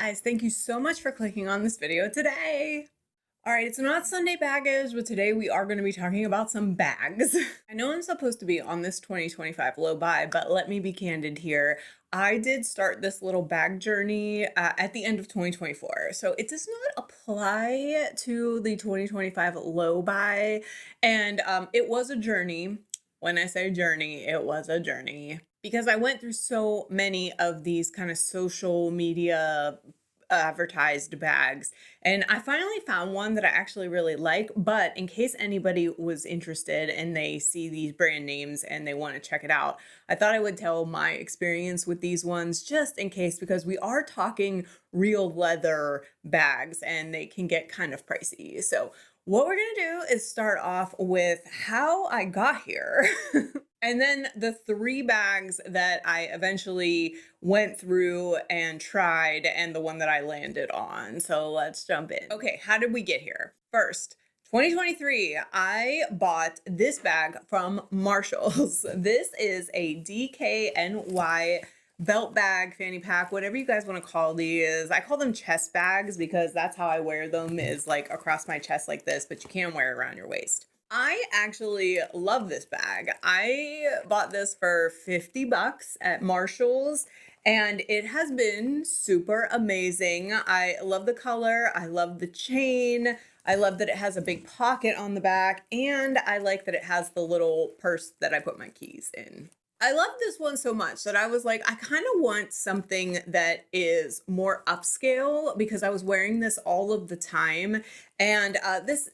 guys, thank you so much for clicking on this video today. All right, it's not Sunday baggage, but today we are going to be talking about some bags. I know I'm supposed to be on this 2025 low buy, but let me be candid here. I did start this little bag journey at the end of 2024. So it does not apply to the 2025 low buy. And it was a journey. When I say journey, it was a journey because I went through so many of these kind of social media advertised bags, and I finally found one that I actually really like. But in case anybody was interested and they see these brand names and they want to check it out, I thought I would tell my experience with these ones just in case, because we are talking real leather bags and they can get kind of pricey. So what we're gonna do is start off with how I got here. And then the 3 bags that I eventually went through and tried, and the one that I landed on. So let's jump in. Okay, how did we get here? First, 2023, I bought this bag from Marshalls. This is a DKNY belt bag, fanny pack, whatever you guys want to call these. I call them chest bags because that's how I wear them, is like across my chest like this, but you can wear it around your waist. I actually love this bag. I bought this for 50 bucks at Marshall's and it has been super amazing. I love the color. I love the chain. I love that it has a big pocket on the back, and I like that it has the little purse that I put my keys in. I love this one so much that I was like, I kind of want something that is more upscale because I was wearing this all of the time. And this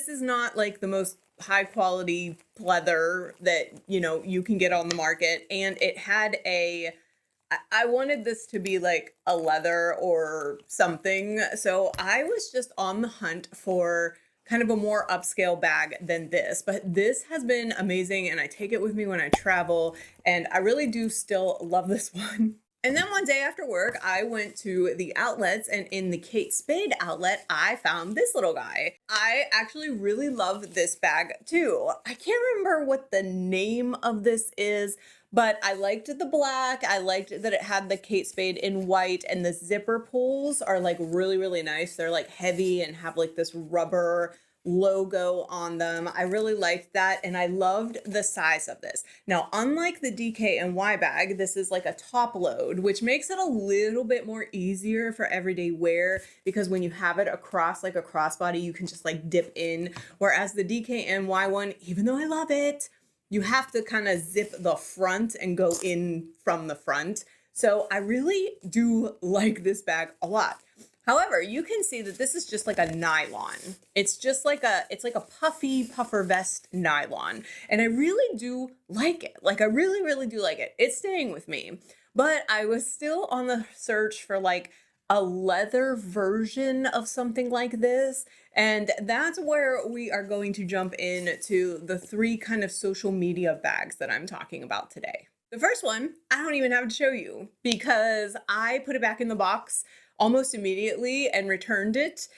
is not like the most high quality leather that, you can get on the market. And it had I wanted this to be like a leather or something. So I was just on the hunt for kind of a more upscale bag than this, but this has been amazing and I take it with me when I travel, and I really do still love this one. And then one day after work, I went to the outlets, and in the Kate Spade outlet, I found this little guy. I actually really love this bag too. I can't remember what the name of this is, but I liked the black. I liked that it had the Kate Spade in white, and the zipper pulls are like really, really nice. They're like heavy and have like this rubber logo on them. I really liked that, and I loved the size of this. Now, unlike the DKNY bag, this is like a top load, which makes it a little bit more easier for everyday wear because when you have it across like a crossbody, you can just like dip in. Whereas the DKNY one, even though I love it, you have to kind of zip the front and go in from the front. So I really do like this bag a lot. However, you can see that this is just like a nylon. It's like a puffy puffer vest nylon. And I really do like it. Like I really, really do like it. It's staying with me. But I was still on the search for like a leather version of something like this. And that's where we are going to jump into the 3 kind of social media bags that I'm talking about today. The first one, I don't even have to show you because I put it back in the box almost immediately and returned it.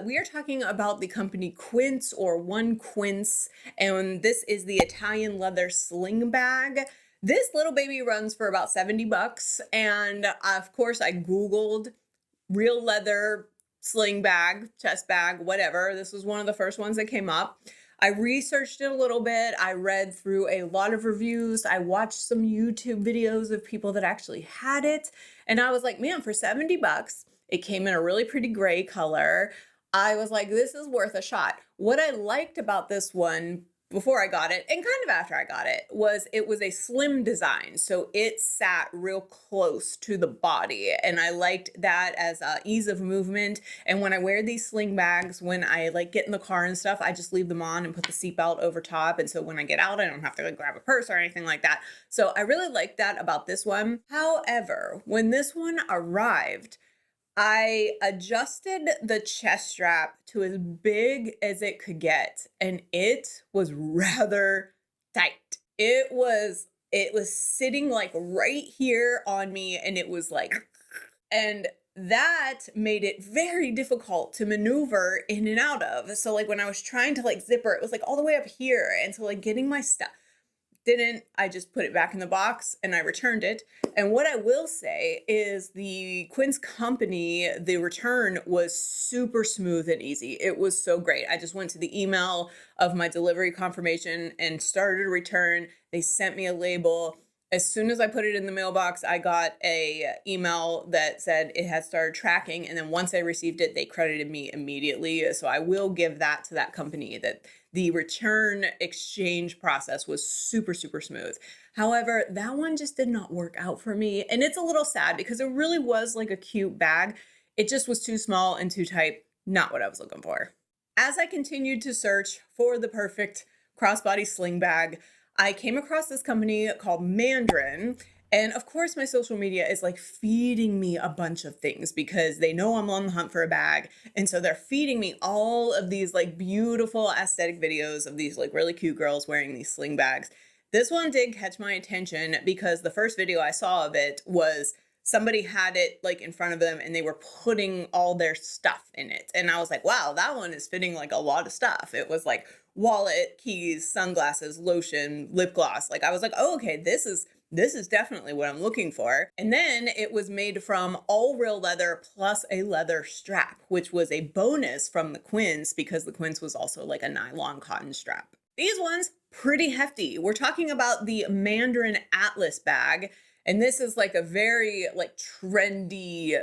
We are talking about the company Quince, or One Quince, and this is the Italian leather sling bag. This little baby runs for about 70 bucks. And of course I Googled real leather sling bag, chest bag, whatever. This was one of the first ones that came up. I researched it a little bit. I read through a lot of reviews. I watched some YouTube videos of people that actually had it. And I was like, man, for 70 bucks, it came in a really pretty gray color. I was like, this is worth a shot. What I liked about this one before I got it, and kind of after I got it was a slim design. So it sat real close to the body, and I liked that as ease of movement. And when I wear these sling bags, when I like get in the car and stuff, I just leave them on and put the seatbelt over top. And so when I get out, I don't have to like grab a purse or anything like that. So I really like that about this one. However, when this one arrived, I adjusted the chest strap to as big as it could get, and it was rather tight. It was sitting like right here on me, and it was like, and that made it very difficult to maneuver in and out of. So like when I was trying to like zipper, it was like all the way up here, and so like getting my stuff didn't. I just put it back in the box and I returned it. And what I will say is the Quince company, the return was super smooth and easy. It was so great. I just went to the email of my delivery confirmation and started a return. They sent me a label. As soon as I put it in the mailbox, I got a email that said it had started tracking. And then once I received it, they credited me immediately. So I will give that to that company, that the return exchange process was super, super smooth. However, that one just did not work out for me. And it's a little sad because it really was like a cute bag. It just was too small and too tight. Not what I was looking for. As I continued to search for the perfect crossbody sling bag, I came across this company called MANDRN. And of course, my social media is like feeding me a bunch of things because they know I'm on the hunt for a bag. And so they're feeding me all of these like beautiful aesthetic videos of these like really cute girls wearing these sling bags. This one did catch my attention because the first video I saw of it was somebody had it like in front of them and they were putting all their stuff in it. And I was like, wow, that one is fitting like a lot of stuff. It was like wallet, keys, sunglasses, lotion, lip gloss. Like I was like, oh, okay, this is definitely what I'm looking for. And then it was made from all real leather plus a leather strap, which was a bonus from the Quince because the Quince was also like a nylon cotton strap. These ones, pretty hefty. We're talking about the Mandarin Atlas bag. And this is like a very like trendy,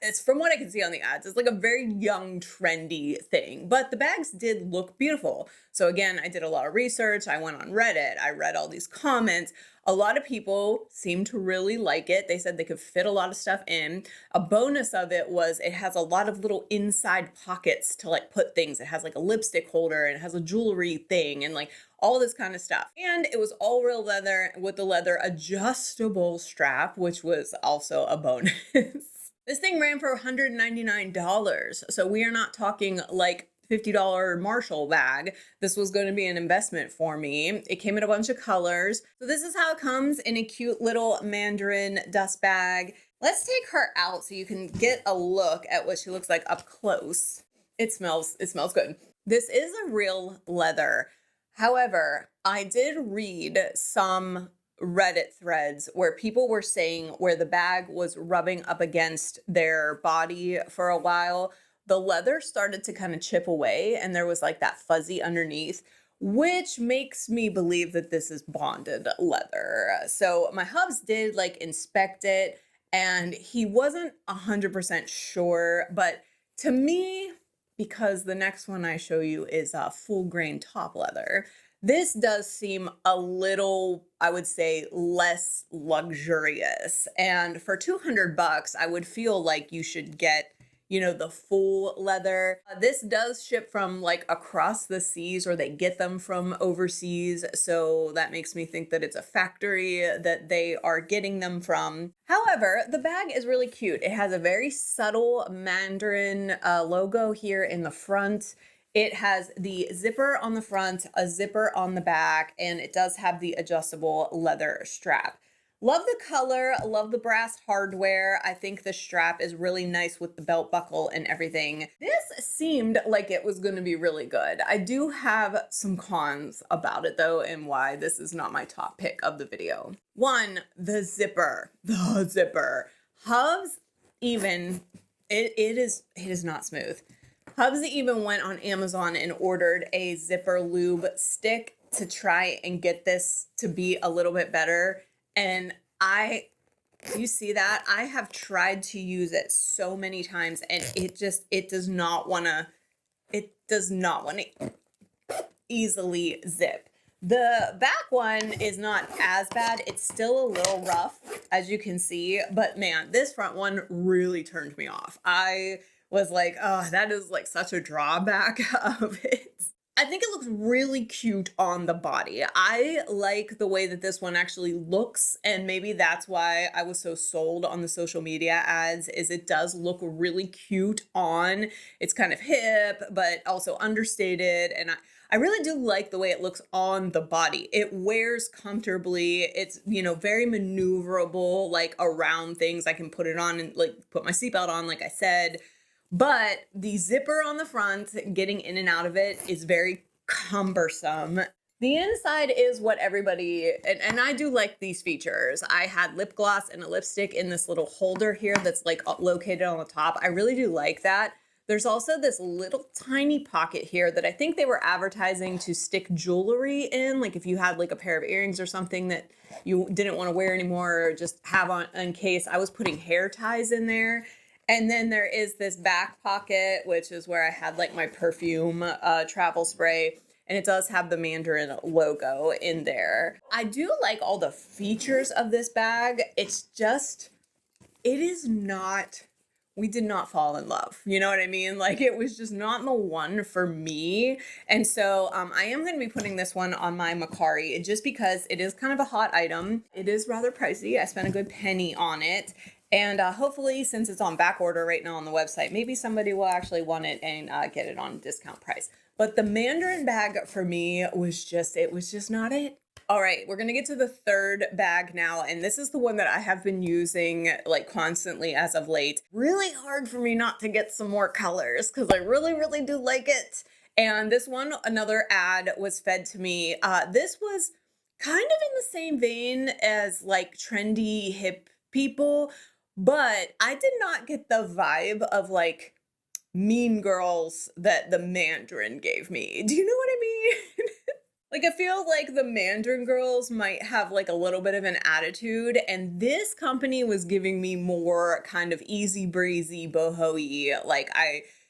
it's from what I can see on the ads, it's like a very young, trendy thing. But the bags did look beautiful. So again, I did a lot of research. I went on Reddit. I read all these comments. A lot of people seemed to really like it. They said they could fit a lot of stuff in. A bonus of it was it has a lot of little inside pockets to like put things. It has like a lipstick holder and it has a jewelry thing and like all this kind of stuff. And it was all real leather with the leather adjustable strap, which was also a bonus. This thing ran for $199. So we are not talking like $50 Marshall bag. This was going to be an investment for me. It came in a bunch of colors. So this is how it comes in a cute little Mandarin dust bag. Let's take her out so you can get a look at what she looks like up close. It smells good. This is a real leather. However, I did read some Reddit threads where people were saying where the bag was rubbing up against their body for a while, the leather started to kind of chip away and there was like that fuzzy underneath, which makes me believe that this is bonded leather. So my hubs did like inspect it and he wasn't 100% sure, but to me, because the next one I show you is a full grain top leather, this does seem a little, I would say, less luxurious. And for $200, I would feel like you should get, the full leather. This does ship from like across the seas, or they get them from overseas. So that makes me think that it's a factory that they are getting them from. However, the bag is really cute. It has a very subtle Mandarin logo here in the front. It has the zipper on the front, a zipper on the back, and it does have the adjustable leather strap. Love the color, love the brass hardware. I think the strap is really nice with the belt buckle and everything. This seemed like it was going to be really good. I do have some cons about it though, and why this is not my top pick of the video. One, the zipper. The zipper. Hubs even, it is not smooth. Hubs even went on Amazon and ordered a zipper lube stick to try and get this to be a little bit better. And you see that? I have tried to use it so many times and it does not want to easily zip. The back one is not as bad. It's still a little rough, as you can see, but man, this front one really turned me off. I was like, oh, that is like such a drawback of it. I think it looks really cute on the body. I like the way that this one actually looks, and maybe that's why I was so sold on the social media ads, is it does look really cute on. It's kind of hip, but also understated, and I really do like the way it looks on the body. It wears comfortably. It's, very maneuverable, like around things. I can put it on and like put my seatbelt on, like I said. But the zipper on the front, getting in and out of it is very cumbersome. The inside is what everybody, and I do like these features. I had lip gloss and a lipstick in this little holder here that's like located on the top. I really do like that. There's also this little tiny pocket here that I think they were advertising to stick jewelry in. Like if you had like a pair of earrings or something that you didn't want to wear anymore or just have on in case. I was putting hair ties in there. And then there is this back pocket, which is where I had like my perfume travel spray. And it does have the Mandarin logo in there. I do like all the features of this bag. It's just, it is not, we did not fall in love. You know what I mean? Like it was just not the one for me. And so I am going to be putting this one on my Macari just because it is kind of a hot item. It is rather pricey. I spent a good penny on it. And hopefully, since it's on back order right now on the website, maybe somebody will actually want it and get it on discount price. But the Mandarin bag for me was just, it was just not it. All right, we're gonna get to the third bag now, and this is the one that I have been using like constantly as of late. Really hard for me not to get some more colors because I really, really do like it. And this one, another ad was fed to me. This was kind of in the same vein as like trendy hip people, but I did not get the vibe of like Mean Girls that the Mandarin gave me. Do you know what I mean? Like, I feel like the Mandarin girls might have like a little bit of an attitude, and this company was giving me more kind of easy breezy, boho-y. Like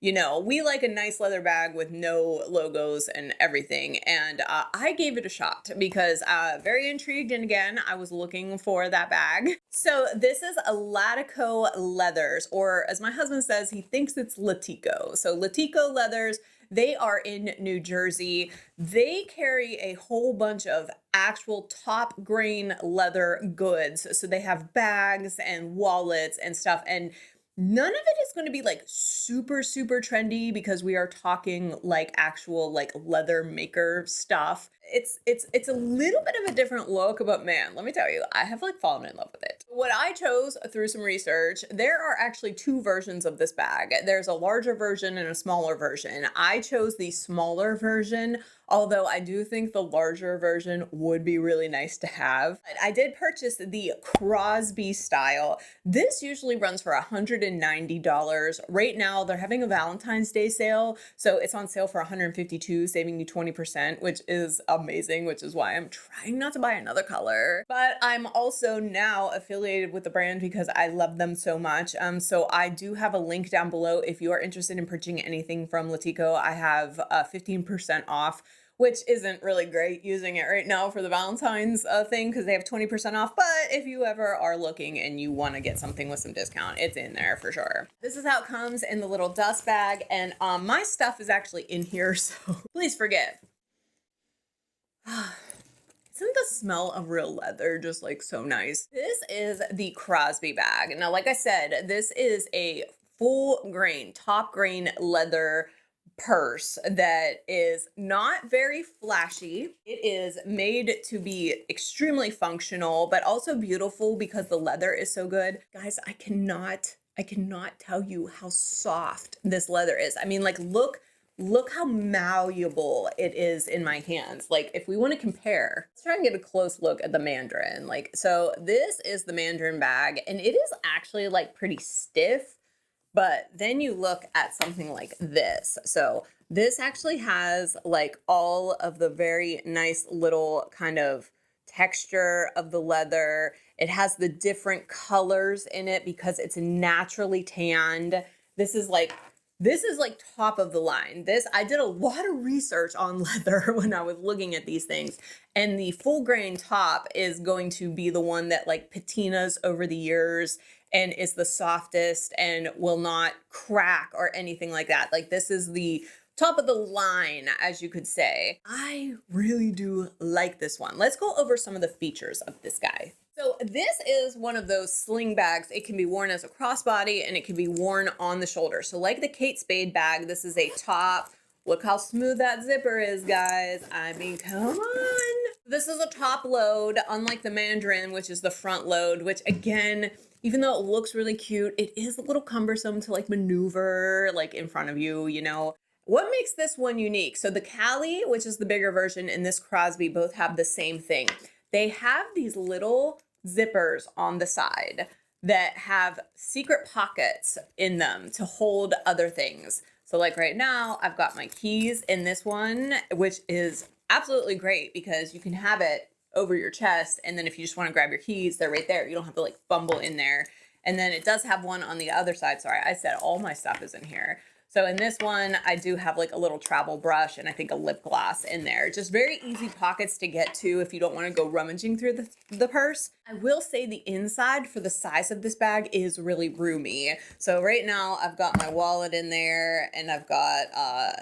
we like a nice leather bag with no logos and everything. And I gave it a shot because very intrigued. And again, I was looking for that bag. So this is a LATICO leathers, or as my husband says, he thinks it's LATICO. So LATICO leathers. They are in New Jersey. They carry a whole bunch of actual top grain leather goods. So they have bags and wallets and stuff. And none of it is going to be like super, super trendy because we are talking like actual like leather maker stuff. It's a little bit of a different look, but man, let me tell you, I have like fallen in love with it. What I chose through some research, there are actually two versions of this bag. There's a larger version and a smaller version. I chose the smaller version, although I do think the larger version would be really nice to have. I did purchase the Crosby style. This usually runs for $190. Right now, they're having a Valentine's Day sale, so it's on sale for $152, saving you 20%, which is amazing, which is why I'm trying not to buy another color. But I'm also now affiliated with the brand because I love them so much. So I do have a link down below if you are interested in purchasing anything from LATICO. I have 15% off, which isn't really great using it right now for the Valentine's thing because they have 20% off. But if you ever are looking and you want to get something with some discount, it's in there for sure. This is how it comes in the little dust bag. And my stuff is actually in here, so please forgive. Isn't the smell of real leather just like so nice? This is the Crosby bag. Now, like I said, this is a full grain, top grain leather purse that is not very flashy. It is made to be extremely functional, but also beautiful because the leather is so good. Guys, I cannot tell you how soft this leather is. I mean, like, look how malleable it is in my hands. Like, if we want to compare, let's try and get a close look at the Mandarin. Like, so this is the Mandarin bag, and it is actually like pretty stiff. But then you look at something like this. So this actually has like all of the very nice little kind of texture of the leather. It has the different colors in it because it's naturally tanned. This is like top of the line. I did a lot of research on leather when I was looking at these things. And the full grain top is going to be the one that like patinas over the years and is the softest and will not crack or anything like that. Like, this is the top of the line, as you could say. I really do like this one. Let's go over some of the features of this guy. So this is one of those sling bags. It can be worn as a crossbody and it can be worn on the shoulder. So like the Kate Spade bag, this is a top. Look how smooth that zipper is, guys. I mean, come on. This is a top load, unlike the Mandarin, which is the front load, which again, even though it looks really cute, it is a little cumbersome to like maneuver like in front of you, you know. What makes this one unique? So the Cali, which is the bigger version, and this Crosby both have the same thing. They have these little zippers on the side that have secret pockets in them to hold other things. So like right now, I've got my keys in this one, which is absolutely great because you can have it over your chest. And then if you just want to grab your keys, they're right there. You don't have to like fumble in there. And then it does have one on the other side. Sorry, I said all my stuff is in here. So in this one, I do have like a little travel brush and I think a lip gloss in there. Just very easy pockets to get to if you don't want to go rummaging through the purse. I will say the inside for the size of this bag is really roomy. So right now I've got my wallet in there and I've got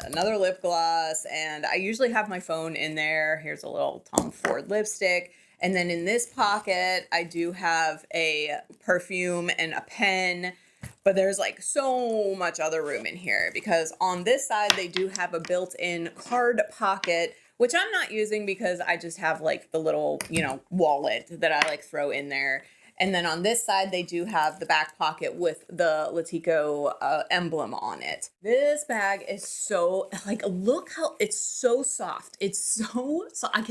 another lip gloss and I usually have my phone in there. Here's a little Tom Ford lipstick. And then in this pocket, I do have a perfume and a pen. But there's like so much other room in here because on this side, they do have a built-in card pocket, which I'm not using because I just have like the little, wallet that I like throw in there. And then on this side, they do have the back pocket with the Latico emblem on it. This bag is so look how it's so soft. It's so I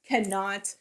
cannot.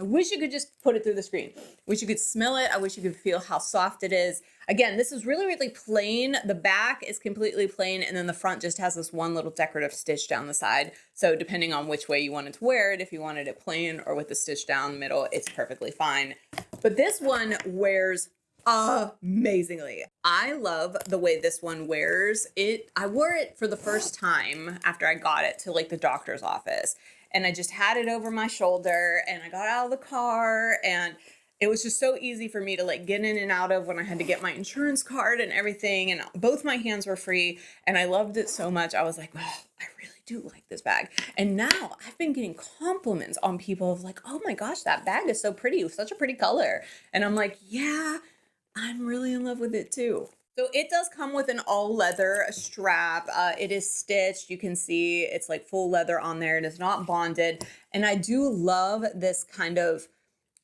I wish you could just put it through the screen. I wish you could smell it. I wish you could feel how soft it is. Again, this is really, really plain. The back is completely plain, and then the front just has this one little decorative stitch down the side. So depending on which way you wanted to wear it, if you wanted it plain or with the stitch down the middle, it's perfectly fine. But this one wears amazingly. I love the way this one wears. I wore it for the first time after I got it to like the doctor's office. And I just had it over my shoulder and I got out of the car and it was just so easy for me to like get in and out of when I had to get my insurance card and everything. And both my hands were free and I loved it so much. I was like, oh, I really do like this bag. And now I've been getting compliments on people of like, oh my gosh, that bag is so pretty. It's such a pretty color. And I'm like, yeah, I'm really in love with it too. So it does come with an all leather strap. It is stitched. You can see it's like full leather on there and it's not bonded. And I do love this kind of,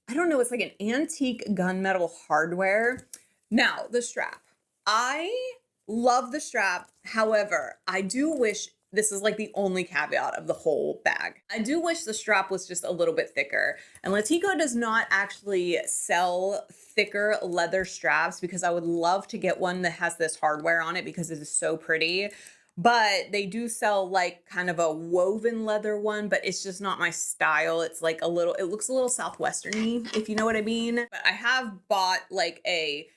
I don't know, it's like an antique gunmetal hardware. Now, the strap. I love the strap. However, I do wish this is like the only caveat of the whole bag. I do wish the strap was just a little bit thicker. And Latico does not actually sell thicker leather straps because I would love to get one that has this hardware on it because it is so pretty. But they do sell like kind of a woven leather one, but it's just not my style. It's like it looks a little Southwestern-y, if you know what I mean. But I have bought like a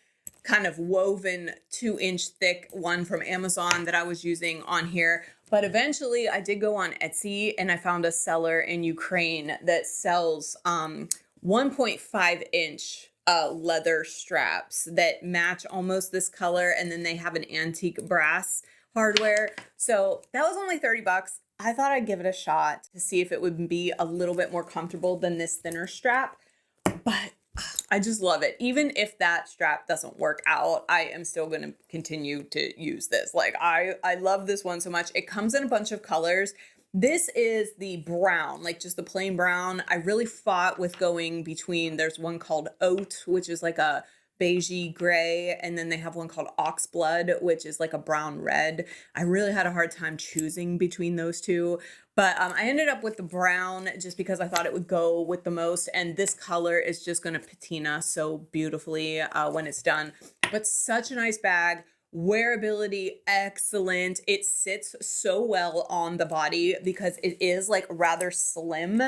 kind of woven 2-inch thick one from Amazon that I was using on here. But eventually I did go on Etsy and I found a seller in Ukraine that sells 1.5-inch leather straps that match almost this color. And then they have an antique brass hardware. So that was only $30. I thought I'd give it a shot to see if it would be a little bit more comfortable than this thinner strap. But I just love it. Even if that strap doesn't work out, I am still going to continue to use this. Like I love this one so much. It comes in a bunch of colors. This is the brown, like just the plain brown. I really fought with going between, there's one called Oat, which is like a beigey gray, and then they have one called Oxblood, which is like a brown red. I really had a hard time choosing between those two, but I ended up with the brown just because I thought it would go with the most, and this color is just going to patina so beautifully when it's done. But such a nice bag. Wearability, excellent. It sits so well on the body because it is like rather slim,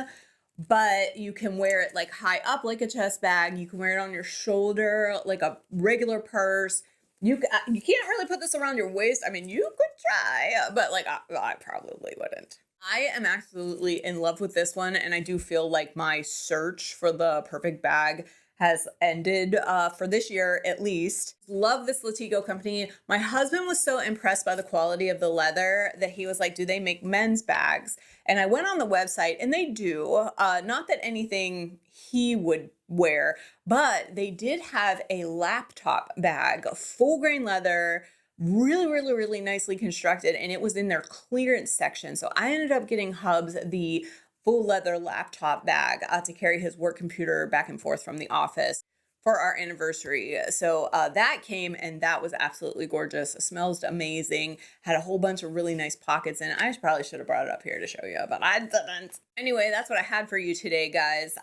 but you can wear it like high up like a chest bag. You can wear it on your shoulder like a regular purse. You can't really put this around your waist. I mean, you could try, but like I probably wouldn't. I am absolutely in love with this one, and I do feel like my search for the perfect bag has ended for this year at least. Love this Latico company. My husband was so impressed by the quality of the leather that he was like, do they make men's bags? And I went on the website and they do. Not that anything he would wear, but they did have a laptop bag, full grain leather, really, really, really nicely constructed, and it was in their clearance section. So I ended up getting Hubs the full leather laptop bag to carry his work computer back and forth from the office. for our anniversary. So that came and that was absolutely gorgeous. It smells amazing. Had a whole bunch of really nice pockets in it. I probably should have brought it up here to show you, but I didn't. Anyway, that's what I had for you today, guys.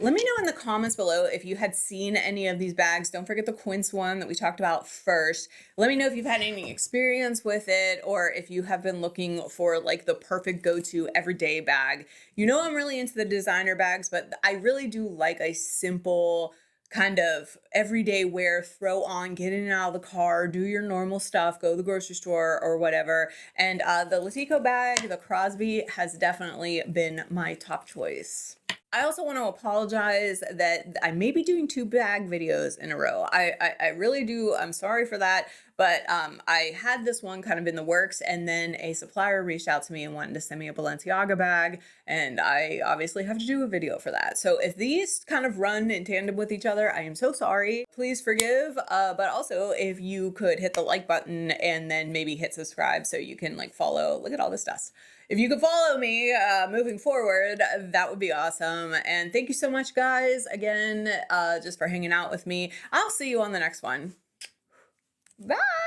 Let me know in the comments below if you had seen any of these bags. Don't forget the Quince one that we talked about first. Let me know if you've had any experience with it or if you have been looking for like the perfect go-to everyday bag. You know, I'm really into the designer bags, but I really do like a simple kind of everyday wear, throw on, get in and out of the car, do your normal stuff, go to the grocery store or whatever. And the LATICO bag, the Crosby, has definitely been my top choice. I also want to apologize that I may be doing 2 bag videos in a row. I really do. I'm sorry for that. But I had this one kind of in the works, and then a supplier reached out to me and wanted to send me a Balenciaga bag, and I obviously have to do a video for that. So if these kind of run in tandem with each other, I am so sorry. Please forgive. But also, if you could hit the like button and then maybe hit subscribe so you can like follow. Look at all this dust. If you could follow me moving forward, that would be awesome. And thank you so much, guys, again, just for hanging out with me. I'll see you on the next one. Bye.